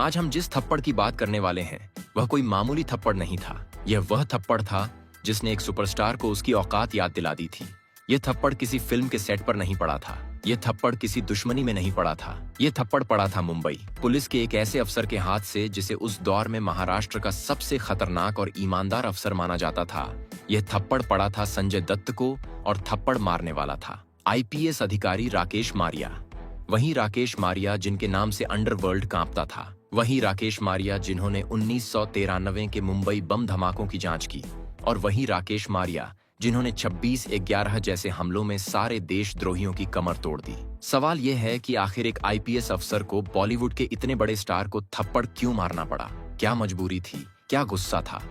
आज हम जिस थप्पड़ की बात करने वाले हैं वह कोई मामूली थप्पड़ नहीं था। यह वह थप्पड़ था जिसने एक सुपरस्टार को उसकी औकात याद दिला दी थी। यह थप्पड़ किसी फिल्म के सेट पर नहीं पड़ा था। यह थप्पड़ किसी दुश्मनी में नहीं पड़ा था। यह थप्पड़ पड़ा था मुंबई पुलिस के एक ऐसे अफसर के हाथ से जिसे उस दौर में महाराष्ट्र का सबसे खतरनाक और ईमानदार अफसर माना जाता था। यह थप्पड़ पड़ा था संजय दत्त को और थप्पड़ मारने वाला था आईपीएस अधिकारी राकेश मारिया। वही राकेश मारिया जिनके नाम से अंडरवर्ल्ड कांपता था। वही राकेश मारिया जिन्होंने 1993 के मुंबई बम धमाकों की जांच की। और वही राकेश मारिया जिन्होंने 26/11 जैसे हमलों में सारे देशद्रोहियों की कमर तोड़ दी। सवाल यह है कि आखिर एक आईपीएस अफसर को बॉलीवुड के इतने बड़े स्टार को थप्पड़ क्यों मारना पड़ा? क्या मजबूरी थी? क्या गुस्सा था?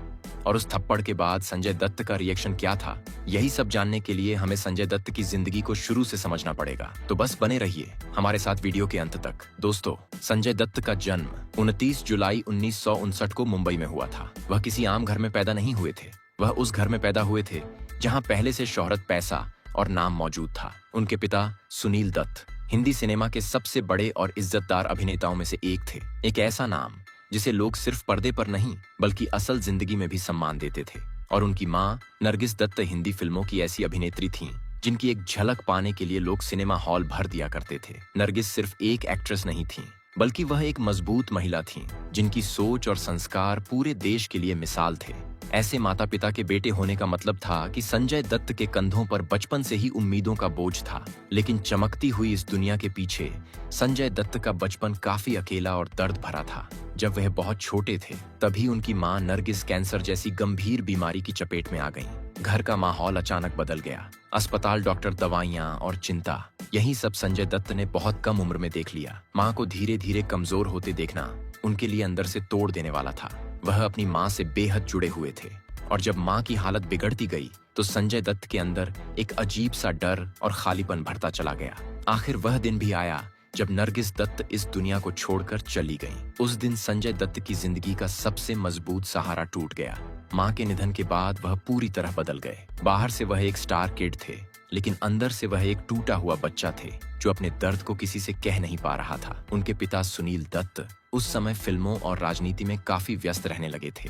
और उस थप्पड़ के बाद संजय दत्त का रिएक्शन क्या था? यही सब जानने के लिए हमें संजय दत्त की जिंदगी को शुरू से समझना पड़ेगा। तो बस बने रहिए हमारे साथ वीडियो के अंत तक। दोस्तों, संजय दत्त का जन्म 29 जुलाई 1959 को मुंबई में हुआ था। वह किसी आम घर में पैदा नहीं हुए थे। वह उस घर में पैदा हुए थे जहां पहले से शोहरत, पैसा और नाम मौजूद था। उनके पिता सुनील दत्त हिंदी सिनेमा के सबसे बड़े और इज्जतदार अभिनेताओं में से एक थे। एक ऐसा नाम जिसे लोग सिर्फ पर्दे पर नहीं बल्कि असल जिंदगी में भी सम्मान देते थे। और उनकी मां नरगिस दत्त हिंदी फिल्मों की ऐसी अभिनेत्री थीं जिनकी एक झलक पाने के लिए लोग सिनेमा हॉल भर दिया करते थे। नरगिस सिर्फ एक एक्ट्रेस नहीं थीं, बल्कि वह एक मजबूत महिला थीं जिनकी सोच और संस्कार पूरे देश के लिए मिसाल थे। ऐसे माता पिता के बेटे होने का मतलब था कि संजय दत्त के कंधों पर बचपन से ही उम्मीदों का बोझ था। लेकिन चमकती हुई इस दुनिया के पीछे संजय दत्त का बचपन काफी अकेला और दर्द भरा था। जब वह बहुत छोटे थे तभी उनकी मां नरगिस कैंसर जैसी गंभीर बीमारी की चपेट में आ गईं। घर का माहौल अचानक बदल गया। अस्पताल, डॉक्टर, दवाइयां और चिंता, यही सब संजय दत्त ने बहुत कम उम्र में देख लिया। मां को धीरे धीरे कमजोर होते देखना उनके लिए अंदर से तोड़ देने वाला था। वह अपनी मां से बेहद जुड़े हुए थे और जब मां की हालत बिगड़ती गई तो संजय दत्त के अंदर एक अजीब सा डर और खालीपन भरता चला गया। आखिर वह दिन भी आया जब नरगिस दत्त इस दुनिया को छोड़कर चली गईं। उस दिन संजय दत्त की जिंदगी का सबसे मजबूत सहारा टूट गया। मां के निधन के बाद वह पूरी तरह बदल गए। बाहर से वह एक स्टार किड थे, लेकिन अंदर से वह एक टूटा हुआ बच्चा थे जो अपने दर्द को किसी से कह नहीं पा रहा था। उनके पिता सुनील दत्त उस समय फिल्मों और राजनीति में काफी व्यस्त रहने लगे थे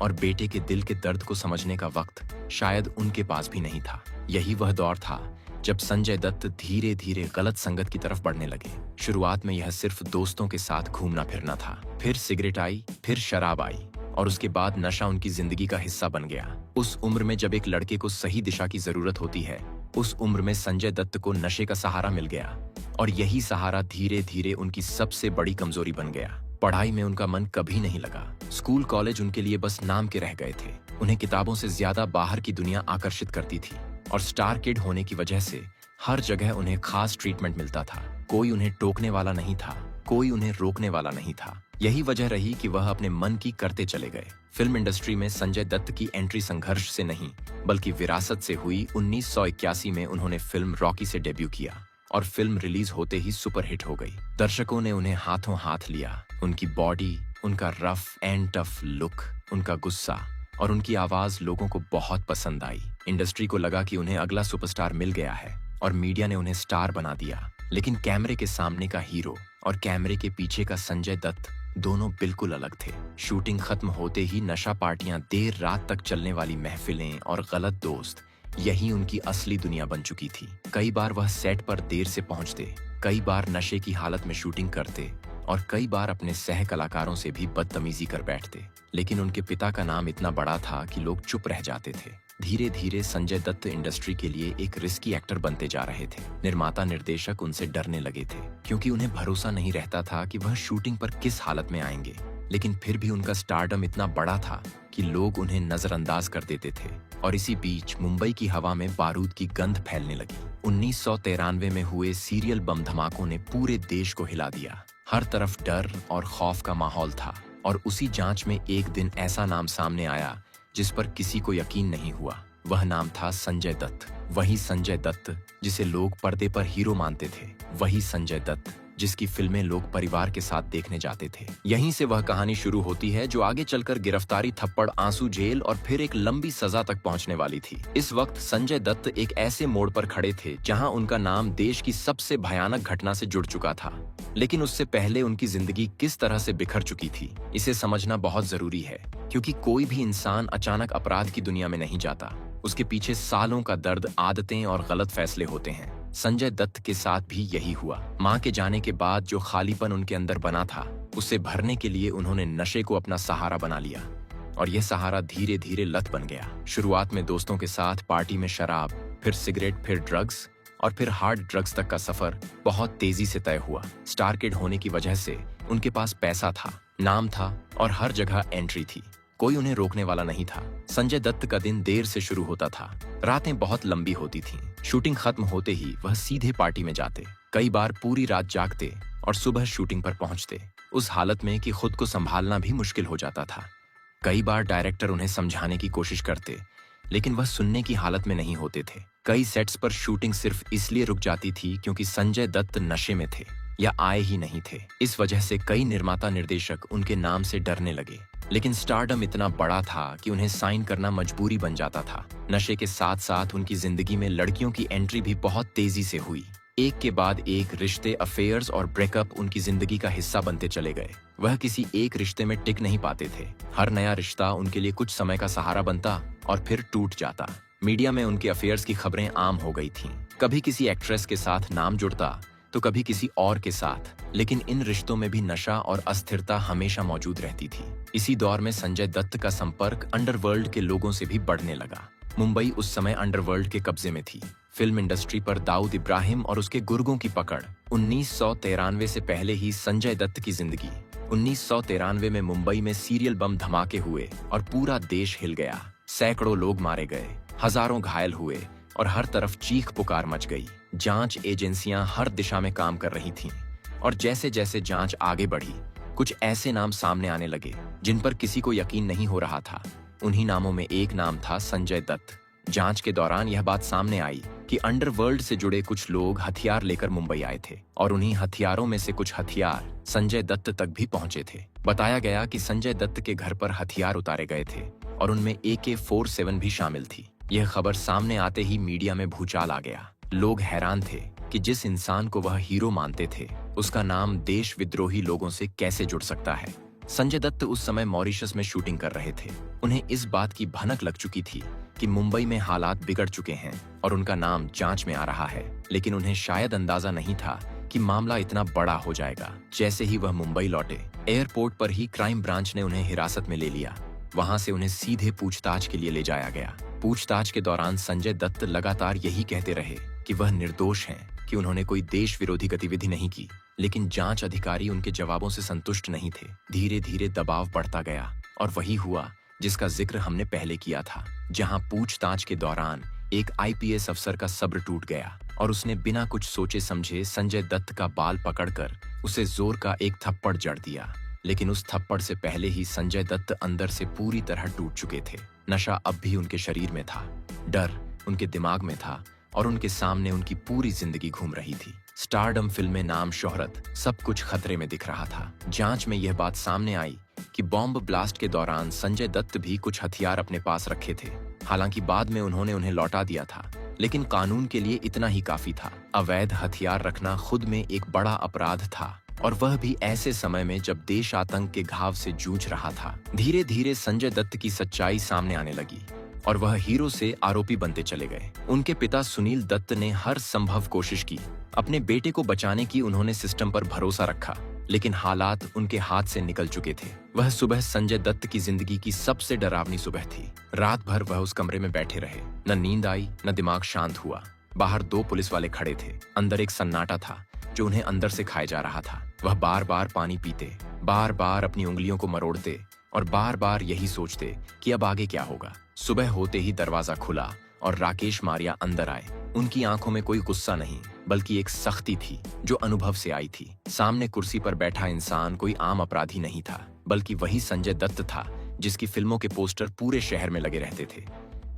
और बेटे के दिल के दर्द को समझने का वक्त शायद उनके पास भी नहीं था। यही वह दौर था जब संजय दत्त धीरे धीरे गलत संगत की तरफ बढ़ने लगे। शुरुआत में यह सिर्फ दोस्तों के साथ घूमना फिरना था, फिर सिगरेट आई, फिर शराब आई और उसके बाद नशा उनकी जिंदगी का हिस्सा बन गया। उस उम्र में जब एक लड़के को सही दिशा की जरूरत होती है, उस उम्र में संजय दत्त को नशे का सहारा मिल गया और यही सहारा धीरे धीरे उनकी सबसे बड़ी कमजोरी बन गया। पढ़ाई में उनका मन कभी नहीं लगा। स्कूल, कॉलेज उनके लिए बस नाम के रह गए थे। उन्हें किताबों से ज्यादा बाहर की दुनिया आकर्षित करती थी और स्टार किड होने की वजह से हर जगह उन्हें खास ट्रीटमेंट मिलता था। कोई उन्हें टोकने वाला नहीं था, कोई उन्हें रोकने वाला नहीं था। यही वजह रही कि वह अपने मन की करते चले गए। फिल्म इंडस्ट्री में संजय दत्त की एंट्री संघर्ष से नहीं बल्कि विरासत से हुई। 1981 में उन्होंने फिल्म रॉकी से डेब्यू किया और फिल्म रिलीज होते ही सुपरहिट हो गई। दर्शकों ने उन्हें हाथों हाथ लिया। उनकी बॉडी, उनका रफ एंड टफ लुक, उनका गुस्सा और उनकी आवाज लोगों को बहुत पसंद आई। इंडस्ट्री को लगा कि उन्हें अगला सुपरस्टार मिल गया है और मीडिया ने उन्हें स्टार बना दिया। लेकिन कैमरे के सामने का हीरो और कैमरे के पीछे का संजय दत्त दोनों बिल्कुल अलग थे। शूटिंग खत्म होते ही नशा पार्टियां, देर रात तक चलने वाली महफिलें और गलत दोस्त, यही उनकी असली दुनिया बन चुकी थी। कई बार वह सेट पर देर से पहुंचते, कई बार नशे की हालत में शूटिंग करते और कई बार अपने सह कलाकारों से भी बदतमीजी कर बैठते। लेकिन उनके पिता का नाम इतना बड़ा था कि लोग चुप रह जाते थे। धीरे धीरे संजय दत्त इंडस्ट्री के लिए एक रिस्की एक्टर बनते जा रहे थे। निर्माता, निर्देशक उनसे डरने लगे थे क्योंकि उन्हें भरोसा नहीं रहता था कि वह शूटिंग पर किस हालत में आएंगे। लेकिन फिर भी उनका स्टारडम इतना बड़ा था कि लोग उन्हें नजरअंदाज कर देते थे। और इसी बीच मुंबई की हवा में बारूद की गंध फैलने लगी। 1993 में हुए सीरियल बम धमाकों ने पूरे देश को हिला दिया। हर तरफ डर और खौफ का माहौल था और उसी जांच में एक दिन ऐसा नाम सामने आया जिस पर किसी को यकीन नहीं हुआ। वह नाम था संजय दत्त। वही संजय दत्त जिसे लोग पर्दे पर हीरो मानते थे। वही संजय दत्त जिसकी फिल्में लोग परिवार के साथ देखने जाते थे। यहीं से वह कहानी शुरू होती है जो आगे चलकर गिरफ्तारी, थप्पड़, आंसू, जेल और फिर एक लंबी सजा तक पहुंचने वाली थी। इस वक्त संजय दत्त एक ऐसे मोड़ पर खड़े थे जहां उनका नाम देश की सबसे भयानक घटना से जुड़ चुका था, लेकिन उससे पहले उनकी जिंदगी किस तरह से बिखर चुकी थी, इसे समझना बहुत जरूरी है, क्योंकि कोई भी इंसान अचानक अपराध की दुनिया में नहीं जाता। उसके पीछे सालों का दर्द, आदतें और गलत फैसले होते हैं। संजय दत्त के साथ भी यही हुआ। मां के जाने के बाद जो खालीपन उनके अंदर बना था, उसे भरने के लिए उन्होंने नशे को अपना सहारा बना लिया, और यह सहारा धीरे धीरे लत बन गया। शुरुआत में दोस्तों के साथ पार्टी में शराब, फिर सिगरेट, फिर ड्रग्स और फिर हार्ड ड्रग्स तक का सफर बहुत तेजी से तय हुआ। स्टार किड होने की वजह से उनके पास पैसा था, नाम था और हर जगह एंट्री थी। कोई उन्हें रोकने वाला नहीं था। संजय दत्त का दिन देर से शुरू होता था, रातें बहुत लंबी होती थीं। शूटिंग खत्म होते ही वह सीधे पार्टी में जाते, कई बार पूरी रात जागते और सुबह शूटिंग पर पहुंचते, उस हालत में कि खुद को संभालना भी मुश्किल हो जाता था। कई बार डायरेक्टर उन्हें समझाने की कोशिश करते, लेकिन वह सुनने की हालत में नहीं होते थे। कई सेट्स पर शूटिंग सिर्फ इसलिए रुक जाती थी क्योंकि संजय दत्त नशे में थे या आए ही नहीं थे। इस वजह से कई निर्माता, निर्देशक उनके नाम से डरने लगे। लेकिन स्टारडम इतना बड़ा था कि उन्हें साइन करना मजबूरी बन जाता था। नशे के साथ साथ उनकी जिंदगी में लड़कियों की एंट्री भी बहुत तेजी से हुई। एक के बाद एक रिश्ते, अफेयर्स और ब्रेकअप उनकी जिंदगी का हिस्सा बनते चले गए। वह किसी एक रिश्ते में टिक नहीं पाते थे। हर नया रिश्ता उनके लिए कुछ समय का सहारा बनता और फिर टूट जाता। मीडिया में उनके अफेयर्स की खबरें आम हो गई थीं। कभी किसी एक्ट्रेस के साथ नाम जुड़ता तो कभी किसी और के साथ, लेकिन इन रिश्तों में भी नशा और अस्थिरता हमेशा मौजूद रहती थी। इसी दौर में संजय दत्त का संपर्क अंडरवर्ल्ड के लोगों से भी बढ़ने लगा। मुंबई उस समय अंडरवर्ल्ड के कब्जे में थी। फिल्म इंडस्ट्री पर दाऊद इब्राहिम और उसके गुर्गों की पकड़। 1993 से पहले ही संजय दत्त की जिंदगी। 1993 में मुंबई में सीरियल बम धमाके हुए और पूरा देश हिल गया। सैकड़ों लोग मारे गए, हजारों घायल हुए और हर तरफ चीख पुकार मच गई। जांच एजेंसियां हर दिशा में काम कर रही थीं, और जैसे जैसे जांच आगे बढ़ी, कुछ ऐसे नाम सामने आने लगे जिन पर किसी को यकीन नहीं हो रहा था। उन्हीं नामों में एक नाम था संजय दत्त। जांच के दौरान यह बात सामने आई कि अंडरवर्ल्ड से जुड़े कुछ लोग हथियार लेकर मुंबई आए थे, और उन्हीं हथियारों में से कुछ हथियार संजय दत्त तक भी पहुंचे थे। बताया गया कि संजय दत्त के घर पर हथियार उतारे गए थे और उनमें AK-47 भी शामिल थी। यह खबर सामने आते ही मीडिया में भूचाल आ गया। लोग हैरान थे कि जिस इंसान को वह हीरो मानते थे, उसका नाम देश विद्रोही लोगों से कैसे जुड़ सकता है। संजय दत्त उस समय मॉरिशस में शूटिंग कर रहे थे। उन्हें इस बात की भनक लग चुकी थी कि मुंबई में हालात बिगड़ चुके हैं और उनका नाम जांच में आ रहा है, लेकिन उन्हें शायद अंदाजा नहीं था कि मामला इतना बड़ा हो जाएगा। जैसे ही वह मुंबई लौटे, एयरपोर्ट पर ही क्राइम ब्रांच ने उन्हें हिरासत में ले लिया। वहां से उन्हें सीधे पूछताछ के लिए ले जाया गया। पूछताछ के दौरान संजय दत्त लगातार यही कहते रहे कि वह निर्दोष हैं, कि उन्होंने कोई देश विरोधी गतिविधि नहीं की। लेकिन जांच अधिकारी उनके जवाबों से संतुष्ट नहीं थे। धीरे धीरे दबाव बढ़ता गया और वही हुआ जिसका जिक्र हमने पहले किया था, जहां पूछताछ के दौरान एक IPS अफसर का सब्र टूट गया और उसने बिना कुछ सोचे समझे संजय दत्त का बाल पकड़कर उसे जोर का एक थप्पड़ जड़ दिया। लेकिन उस थप्पड़ से पहले ही संजय दत्त अंदर से पूरी तरह टूट चुके थे। नशा अब भी उनके शरीर में था, डर उनके दिमाग में था और उनके सामने उनकी पूरी जिंदगी घूम रही थी। स्टारडम, फिल्में, नाम, शोहरत, सब कुछ खतरे में दिख रहा था। जांच में यह बात सामने आई कि बॉम्ब ब्लास्ट के दौरान संजय दत्त भी कुछ हथियार अपने पास रखे थे। हालांकि बाद में उन्होंने उन्हें लौटा दिया था, लेकिन कानून के लिए इतना ही काफी था। अवैध हथियार रखना खुद में एक बड़ा अपराध था, और वह भी ऐसे समय में जब देश आतंक के घाव से जूझ रहा था। धीरे धीरे संजय दत्त की सच्चाई सामने आने लगी और वह हीरो से आरोपी बनते चले गए। उनके पिता सुनील दत्त ने हर संभव कोशिश की, अपने बेटे को बचाने की उन्होंने सिस्टम पर भरोसा रखा, लेकिन हालात उनके हाथ से निकल चुके थे। वह सुबह संजय दत्त की जिंदगी की सबसे डरावनी सुबह थी। रात भर वह उस कमरे में बैठे रहे, न नींद आई, न दिमाग शांत हुआ। बाहर 2 पुलिस वाले खड़े थे, अंदर एक सन्नाटा था जो उन्हें अंदर से खाए जा रहा था। वह बार बार पानी पीते, बार बार अपनी उंगलियों को मरोड़ते और बार बार यही सोचते कि अब आगे क्या होगा। सुबह होते ही दरवाजा खुला और राकेश मारिया अंदर आए। उनकी आंखों में कोई गुस्सा नहीं, बल्कि एक सख्ती थी जो अनुभव से आई थी। सामने कुर्सी पर बैठा इंसान कोई आम अपराधी नहीं था, बल्कि वही संजय दत्त था जिसकी फिल्मों के पोस्टर पूरे शहर में लगे रहते थे।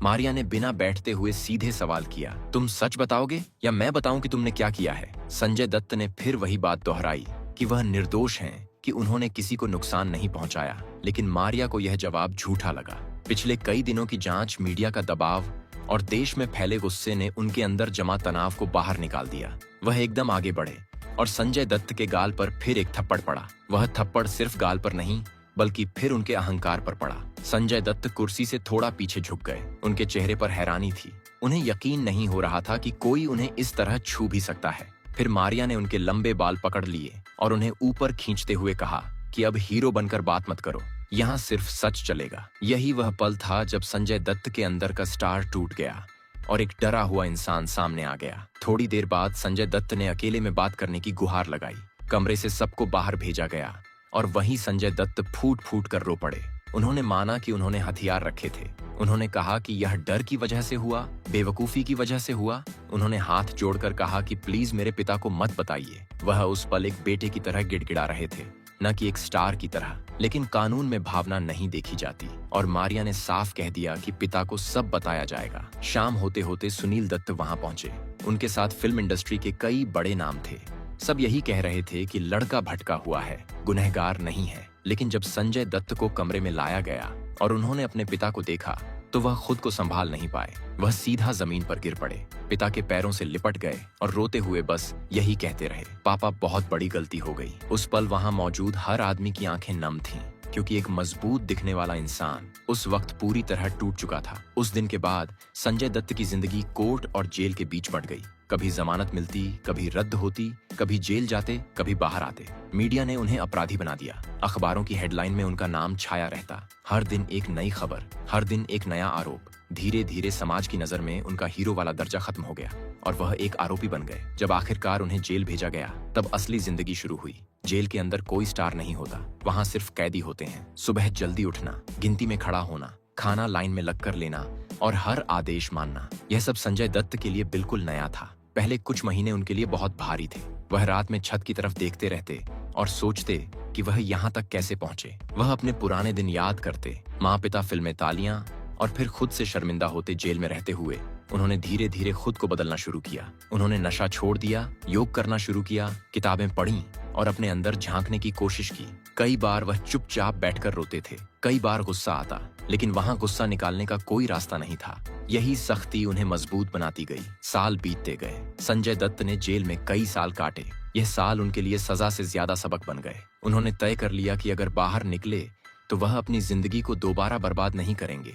मारिया ने बिना बैठते हुए सीधे सवाल किया, तुम सच बताओगे या मैं बताऊं कि तुमने क्या किया है? संजय दत्त ने फिर वही बात दोहराई कि वह निर्दोष हैं, कि उन्होंने किसी को नुकसान नहीं पहुंचाया। लेकिन मारिया को यह जवाब झूठा लगा। पिछले कई दिनों की जांच, मीडिया का दबाव और देश में फैले गुस्से ने उनके अंदर जमा तनाव को बाहर निकाल दिया। वह एकदम आगे बढ़े और संजय दत्त के गाल पर फिर एक थप्पड़ पड़ा। वह थप्पड़ सिर्फ गाल पर नहीं बल्कि फिर उनके अहंकार पर पड़ा। संजय दत्त कुर्सी से थोड़ा पीछे झुक गए। उनके चेहरे पर हैरानी थी। उन्हें यकीन नहीं हो रहा था कि कोई उन्हें इस तरह छू भी सकता है। फिर मारिया ने उनके लंबे बाल पकड़ लिए और उन्हें ऊपर खींचते हुए कहा कि अब हीरो बनकर बात मत करो, यहाँ सिर्फ सच चलेगा। यही वह पल था जब संजय दत्त के अंदर का स्टार टूट गया और एक डरा हुआ इंसान सामने आ गया। थोड़ी देर बाद संजय दत्त ने अकेले में बात करने की गुहार लगाई। कमरे से सबको बाहर भेजा गया और वहीं संजय दत्त फूट फूट कर रो पड़े। उन्होंने माना कि उन्होंने हथियार रखे थे। उन्होंने कहा कि यह डर की वजह से हुआ, बेवकूफी की वजह से हुआ। उन्होंने हाथ जोड़कर कहा कि प्लीज मेरे पिता को मत बताइए। वह उस पल एक बेटे की तरह गिड़गिड़ा रहे थे, न कि एक स्टार की तरह। लेकिन कानून में भावना नहीं देखी जाती और मारिया ने साफ कह दिया कि पिता को सब बताया जाएगा। शाम होते होते सुनील दत्त वहां पहुंचे। उनके साथ फिल्म इंडस्ट्री के कई बड़े नाम थे। सब यही कह रहे थे कि लड़का भटका हुआ है, गुनहगार नहीं है। लेकिन जब संजय दत्त को कमरे में लाया गया और उन्होंने अपने पिता को देखा तो वह खुद को संभाल नहीं पाए। वह सीधा जमीन पर गिर पड़े, पिता के पैरों से लिपट गए और रोते हुए बस यही कहते रहे, पापा बहुत बड़ी गलती हो गई। उस पल वहां मौजूद हर आदमी की आंखें नम थीं, क्योंकि एक मजबूत दिखने वाला इंसान उस वक्त पूरी तरह टूट चुका था। उस दिन के बाद संजय दत्त की जिंदगी कोर्ट और जेल के बीच बढ़ गई। कभी जमानत मिलती, कभी रद्द होती, कभी जेल जाते, कभी बाहर आते। मीडिया ने उन्हें अपराधी बना दिया। अखबारों की हेडलाइन में उनका नाम छाया रहता। हर दिन एक नई खबर, हर दिन एक नया आरोप। धीरे धीरे समाज की नजर में उनका हीरो वाला दर्जा खत्म हो गया और वह एक आरोपी बन गए। जब आखिरकार उन्हें जेल भेजा गया तब असली जिंदगी शुरू हुई। जेल के अंदर कोई स्टार नहीं होता, वहाँ सिर्फ कैदी होते हैं। सुबह जल्दी उठना, गिनती में खड़ा होना, खाना लाइन में लगकर लेना और हर आदेश मानना, यह सब संजय दत्त के लिए बिल्कुल नया था। पहले कुछ महीने उनके लिए बहुत भारी थे। वह रात में छत की तरफ देखते रहते और सोचते कि वह यहाँ तक कैसे पहुंचे। वह अपने पुराने दिन याद करते, माँ पिता, फिल्में, तालियां, और फिर खुद से शर्मिंदा होते जेल में रहते हुए। उन्होंने धीरे धीरे खुद को बदलना शुरू किया। उन्होंने नशा छोड़ दिया, योग करना शुरू किया, किताबें पढ़ी और अपने अंदर झांकने की कोशिश की। कई बार वह चुपचाप बैठकर रोते थे, कई बार गुस्सा आता, लेकिन वहां गुस्सा निकालने का कोई रास्ता नहीं था। यही सख्ती उन्हें मजबूत बनाती गई। साल बीतते गए। संजय दत्त ने जेल में कई साल काटे। यह साल उनके लिए सजा से ज्यादा सबक बन गए। उन्होंने तय कर लिया कि अगर बाहर निकले तो वह अपनी जिंदगी को दोबारा बर्बाद नहीं करेंगे।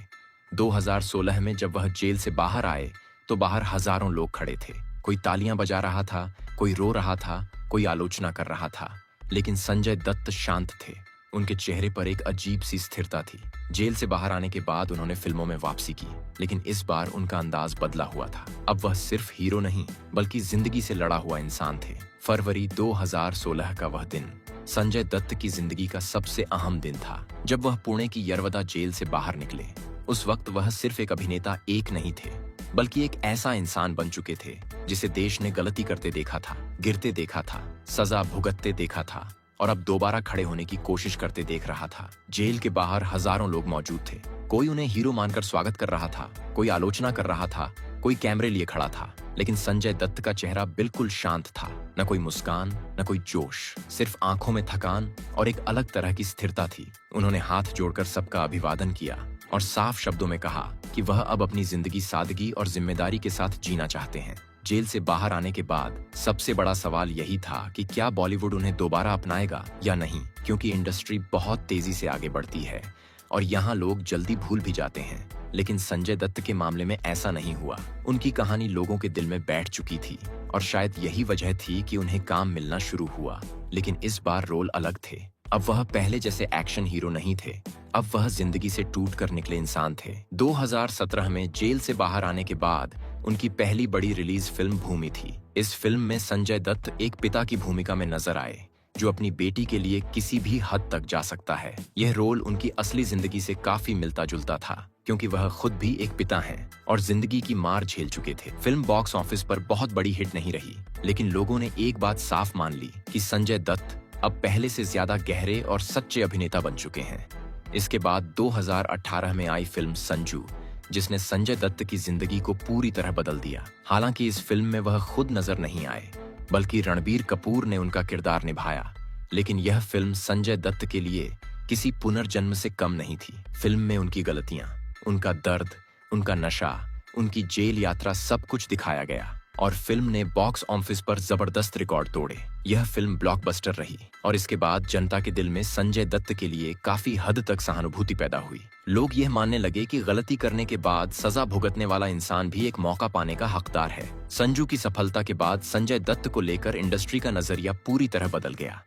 2016 में जब वह जेल से बाहर आए तो बाहर हजारों लोग खड़े थे। कोई तालियां बजा रहा था, कोई रो रहा था, कोई आलोचना कर रहा था, लेकिन संजय दत्त शांत थे। उनके चेहरे पर एक अजीब सी स्थिरता थी। जेल से बाहर आने के बाद उन्होंने फिल्मों में वापसी की, लेकिन इस बार उनका अंदाज बदला हुआ था। अब वह सिर्फ हीरो नहीं बल्कि जिंदगी से लड़ा हुआ इंसान थे। फरवरी 2016 का वह दिन संजय दत्त की जिंदगी का सबसे अहम दिन था। जब वह पुणे की यरवदा जेल से बाहर निकले, उस वक्त वह सिर्फ एक अभिनेता एक नहीं थे, बल्कि एक ऐसा इंसान बन चुके थे जिसे देश ने गलती करते देखा था, गिरते देखा था, सजा भुगतते देखा था और अब दोबारा खड़े होने की कोशिश करते देख रहा था। जेल के बाहर हजारों लोग मौजूद थे। कोई उन्हें हीरो मानकर स्वागत कर रहा था, कोई आलोचना कर रहा था, कोई कैमरे लिए खड़ा था, लेकिन संजय दत्त का चेहरा बिल्कुल शांत था। न कोई मुस्कान, न कोई जोश, सिर्फ आंखों में थकान और एक अलग तरह की स्थिरता थी। उन्होंने हाथ जोड़कर सबका अभिवादन किया और साफ शब्दों में कहा कि वह अब अपनी जिंदगी सादगी और जिम्मेदारी के साथ जीना चाहते हैं। जेल से बाहर आने के बाद सबसे बड़ा सवाल यही था कि क्या बॉलीवुड उन्हें दोबारा अपनाएगा या नहीं, क्योंकि इंडस्ट्री बहुत तेजी से आगे बढ़ती है और यहाँ लोग जल्दी भूल भी जाते हैं। लेकिन संजय दत्त के मामले में ऐसा नहीं हुआ। उनकी कहानी लोगों के दिल में बैठ चुकी थी और शायद यही वजह थी कि उन्हें काम मिलना शुरू हुआ। लेकिन इस बार रोल अलग थे। अब वह पहले जैसे एक्शन हीरो नहीं थे, अब वह जिंदगी से टूटकर निकले इंसान थे। 2017 में जेल से बाहर आने के बाद उनकी पहली बड़ी रिलीज फिल्म भूमि थी। इस फिल्म में संजय दत्त एक पिता की भूमिका में नजर आए जो अपनी बेटी के लिए किसी भी हद तक जा सकता है। यह रोल उनकी असली जिंदगी से काफी मिलता जुलता था, क्योंकि वह खुद भी एक पिता हैं और जिंदगी की मार झेल चुके थे। फिल्म बॉक्स ऑफिस पर बहुत बड़ी हिट नहीं रही, लेकिन लोगों ने एक बात साफ मान ली कि संजय दत्त अब पहले से ज्यादा गहरे और सच्चे अभिनेता बन चुके हैं। इसके बाद 2018 में आई फिल्म संजू, जिसने संजय दत्त की जिंदगी को पूरी तरह बदल दिया। हालांकि इस फिल्म में वह खुद नजर नहीं आए, बल्कि रणबीर कपूर ने उनका किरदार निभाया, लेकिन यह फिल्म संजय दत्त के लिए किसी पुनर्जन्म से कम नहीं थी। फिल्म में उनकी गलतियां, उनका दर्द, उनका नशा, उनकी जेल यात्रा सब कुछ दिखाया गया और फिल्म ने बॉक्स ऑफिस पर जबरदस्त रिकॉर्ड तोड़े। यह फिल्म ब्लॉकबस्टर रही और इसके बाद जनता के दिल में संजय दत्त के लिए काफी हद तक सहानुभूति पैदा हुई। लोग यह मानने लगे कि गलती करने के बाद सजा भुगतने वाला इंसान भी एक मौका पाने का हकदार है। संजू की सफलता के बाद संजय दत्त को लेकर इंडस्ट्री का नजरिया पूरी तरह बदल गया।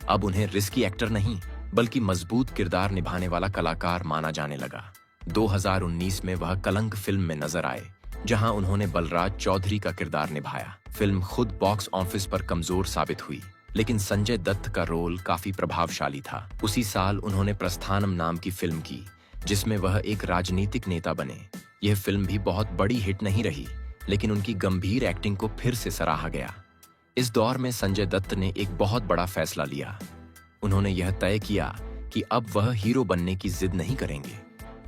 अब उन्हें रिस्की एक्टर नहीं, बल्कि मजबूत किरदार निभाने वाला कलाकार माना जाने लगा। 2019 में वह कलंक फिल्म में नजर आए, जहां उन्होंने बलराज चौधरी का किरदार निभाया। फिल्म खुद बॉक्स ऑफिस पर कमजोर साबित हुई, लेकिन संजय दत्त का रोल काफी प्रभावशाली था। उसी साल उन्होंने प्रस्थानम नाम की फिल्म की, जिसमें वह एक राजनीतिक नेता बने। यह फिल्म भी बहुत बड़ी हिट नहीं रही, लेकिन उनकी गंभीर एक्टिंग को फिर से सराहा गया। इस दौर में संजय दत्त ने एक बहुत बड़ा फैसला लिया। उन्होंने यह तय किया कि अब वह हीरो बनने की जिद नहीं करेंगे।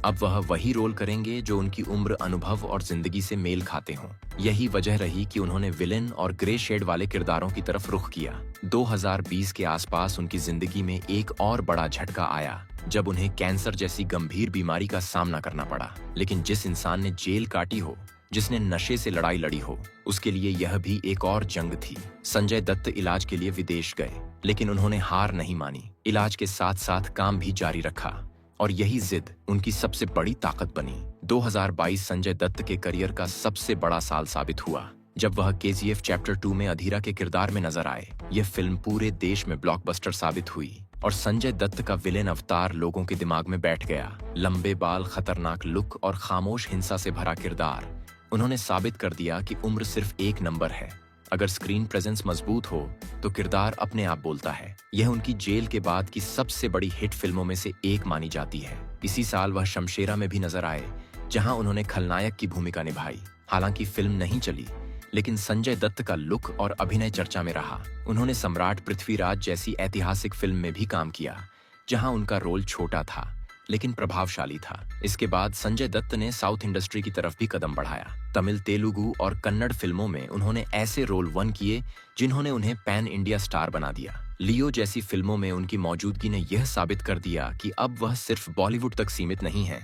अब वह वही रोल करेंगे जो उनकी उम्र, अनुभव और जिंदगी से मेल खाते हों। यही वजह रही कि उन्होंने विलेन और ग्रे शेड वाले किरदारों की तरफ रुख किया। 2020 के आसपास उनकी जिंदगी में एक और बड़ा झटका आया, जब उन्हें कैंसर जैसी गंभीर बीमारी का सामना करना पड़ा। लेकिन जिस इंसान ने जेल काटी हो, जिसने नशे से लड़ाई लड़ी हो, उसके लिए यह भी एक और जंग थी। संजय दत्त इलाज के लिए विदेश गए, लेकिन उन्होंने हार नहीं मानी। इलाज के साथ साथ काम भी जारी रखा और यही जिद उनकी सबसे बड़ी ताकत बनी। 2022 संजय दत्त के करियर का सबसे बड़ा साल साबित हुआ, जब वह KGF चैप्टर 2 में अधीरा के किरदार में नजर आए। यह फिल्म पूरे देश में ब्लॉकबस्टर साबित हुई और संजय दत्त का विलेन अवतार लोगों के दिमाग में बैठ गया। लंबे बाल, खतरनाक लुक और खामोश हिंसा से भरा किरदार, उन्होंने साबित कर दिया कि उम्र सिर्फ एक नंबर है। अगर स्क्रीन प्रेजेंस मजबूत हो तो किरदार अपने आप बोलता है। यह उनकी जेल के बाद की सबसे बड़ी हिट फिल्मों में से एक मानी जाती है। इसी साल वह शमशेरा में भी नजर आए, जहां उन्होंने खलनायक की भूमिका निभाई। हालांकि फिल्म नहीं चली, लेकिन संजय दत्त का लुक और अभिनय चर्चा में रहा। उन्होंने सम्राट पृथ्वीराज जैसी ऐतिहासिक फिल्म में भी काम किया, जहां उनका रोल छोटा था लेकिन प्रभावशाली था। इसके बाद संजय दत्त ने साउथ इंडस्ट्री की तरफ भी कदम बढ़ाया। तमिल, तेलुगु और कन्नड़ फिल्मों में उन्होंने ऐसे रोल वन किए जिन्होंने उन्हें पैन इंडिया स्टार बना दिया। लियो जैसी फिल्मों में उनकी मौजूदगी ने यह साबित कर दिया कि अब वह सिर्फ बॉलीवुड तक सीमित नहीं है।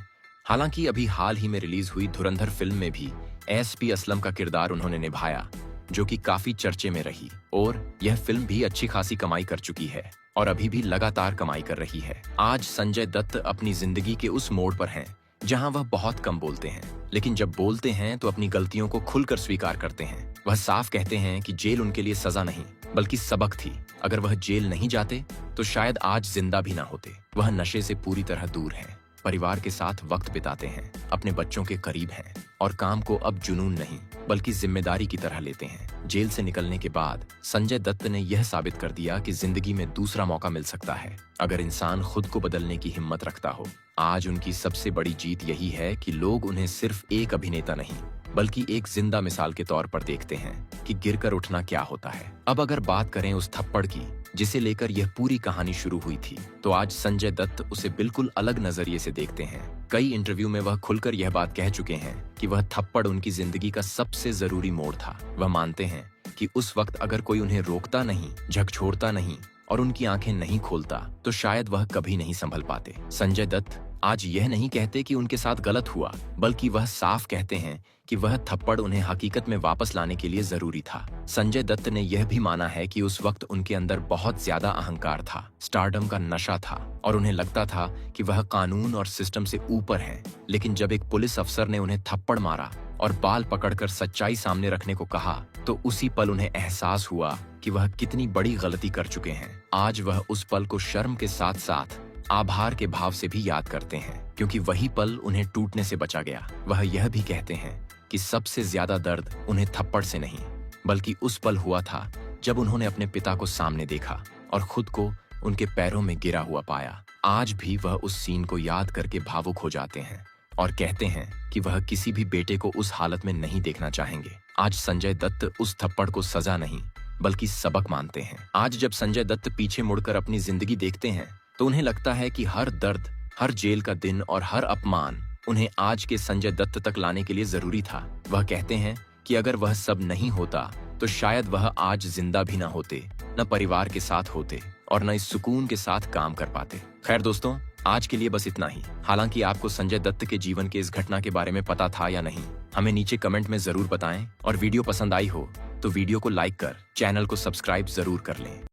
हालांकि अभी हाल ही में रिलीज हुई धुरंधर फिल्म में भी SP असलम का किरदार उन्होंने निभाया, जो कि काफी चर्चे में रही और यह फिल्म भी अच्छी खासी कमाई कर चुकी है और अभी भी लगातार कमाई कर रही है। आज संजय दत्त अपनी जिंदगी के उस मोड़ पर हैं जहां वह बहुत कम बोलते हैं, लेकिन जब बोलते हैं तो अपनी गलतियों को खुलकर स्वीकार करते हैं। वह साफ कहते हैं कि जेल उनके लिए सजा नहीं, बल्कि सबक थी। अगर वह जेल नहीं जाते तो शायद आज जिंदा भी ना होते। वह नशे से पूरी तरह दूर हैं, परिवार के साथ वक्त बिताते हैं, अपने बच्चों के करीब हैं और काम को अब जुनून नहीं बल्कि जिम्मेदारी की तरह लेते हैं। जेल से निकलने के बाद संजय दत्त ने यह साबित कर दिया कि जिंदगी में दूसरा मौका मिल सकता है, अगर इंसान खुद को बदलने की हिम्मत रखता हो। आज उनकी सबसे बड़ी जीत यही है कि लोग उन्हें सिर्फ एक अभिनेता नहीं, बल्कि एक जिंदा मिसाल के तौर पर देखते हैं कि गिरकर उठना क्या होता है। अब अगर बात करें उस थप्पड़ की जिसे लेकर यह पूरी कहानी शुरू हुई थी, तो आज संजय दत्त उसे बिल्कुल अलग नजरिए से देखते हैं। कई इंटरव्यू में वह खुलकर यह बात कह चुके हैं कि वह थप्पड़ उनकी जिंदगी का सबसे जरूरी मोड़ था। वह मानते हैं कि उस वक्त अगर कोई उन्हें रोकता नहीं, झकझोरता नहीं और उनकी आंखें नहीं खोलता, तो शायद वह कभी नहीं संभल पाते। संजय दत्त आज यह नहीं कहते कि उनके साथ गलत हुआ, बल्कि वह साफ कहते हैं कि वह थप्पड़ उन्हें हकीकत में वापस लाने के लिए जरूरी था। संजय दत्त ने यह भी माना है कि उस वक्त उनके अंदर बहुत ज्यादा अहंकार था, स्टारडम का नशा था और उन्हें लगता था कि वह कानून और सिस्टम से ऊपर है। लेकिन जब एक पुलिस अफसर ने उन्हें थप्पड़ मारा और बाल पकड़कर सच्चाई सामने रखने को कहा, तो उसी पल उन्हें एहसास हुआ कि वह कितनी बड़ी गलती कर चुके हैं। आज वह उस पल को शर्म के साथ साथ आभार के भाव से भी याद करते हैं, क्योंकि वही पल उन्हें टूटने से बचा गया। वह यह भी कहते हैं कि सबसे ज्यादा दर्द उन्हें थप्पड़ से नहीं, बल्कि उस पल हुआ था जब उन्होंने अपने पिता को सामने देखा और खुद को उनके पैरों में गिरा हुआ पाया। आज भी वह उस सीन को याद करके भावुक हो जाते हैं और कहते हैं कि वह किसी भी बेटे को उस हालत में नहीं देखना चाहेंगे। आज संजय दत्त उस थप्पड़ को सजा नहीं, बल्कि सबक मानते हैं। आज जब संजय दत्त पीछे मुड़कर अपनी जिंदगी देखते हैं, तो उन्हें लगता है कि हर दर्द, हर जेल का दिन और हर अपमान उन्हें आज के संजय दत्त तक लाने के लिए जरूरी था। वह कहते हैं कि अगर वह सब नहीं होता तो शायद वह आज जिंदा भी न होते, न परिवार के साथ होते और न इस सुकून के साथ काम कर पाते। खैर दोस्तों, आज के लिए बस इतना ही। हालांकि आपको संजय दत्त के जीवन के इस घटना के बारे में पता था या नहीं, हमें नीचे कमेंट में जरूर बताएं। और वीडियो पसंद आई हो तो वीडियो को लाइक कर चैनल को सब्सक्राइब जरूर कर लें।